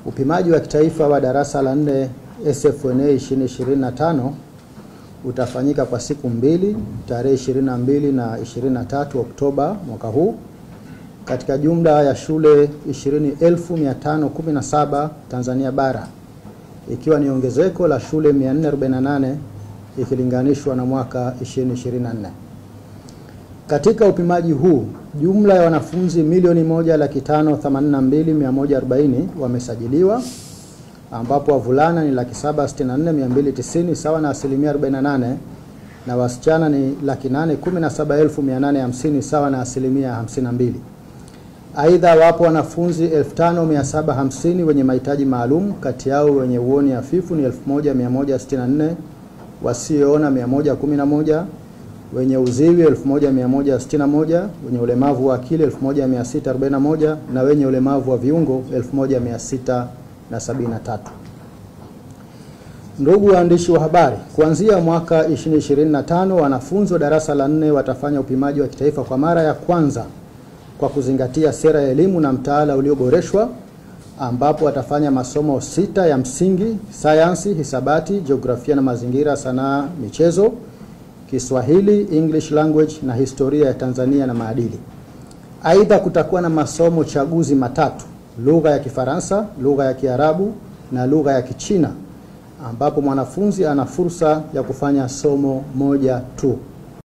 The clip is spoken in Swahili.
Upimaji wa kitaifa wa darasa la 4 SFNA 2025 utafanyika kwa siku mbili, tarehe 22 na 23 Oktoba mwaka huu katika jumla ya shule 20,517 Tanzania bara, ikiwa ni ongezeko la shule 448 ikilinganishwa na mwaka 2024. Katika upimaji huu, jumla ya wanafunzi 1,582,140 wamesajiliwa, ambapo wavulana ni 764,290 sawa na 48%, na wasichana ni 817,850 sawa na 52%. Aidha, wapo wanafunzi 5,750 wenye mahitaji maalum, kati yao wenye uoni hafifu ni 1,164, wasioona 111, wenye uziwi 1,161, wenye ulemavu wa akili 1,641 na wenye ulemavu wa viungo 1,673. Ndugu waandishi wa habari, kuanzia mwaka 2025 wanafunzi wa darasa la 4 watafanya upimaji wa kitaifa kwa mara ya kwanza kwa kuzingatia sera ya elimu na mtaala ulioboreshwa, ambapo watafanya masomo 6 ya msingi: sayansi, hisabati, jiografia na mazingira, sanaa, michezo, Kiswahili, English language na historia ya Tanzania na maadili. Aidha, kutakuwa na masomo chaguzi matatu: lugha ya Kifaransa, lugha ya Kiarabu na lugha ya Kichina, ambapo mwanafunzi ana fursa ya kufanya somo moja tu.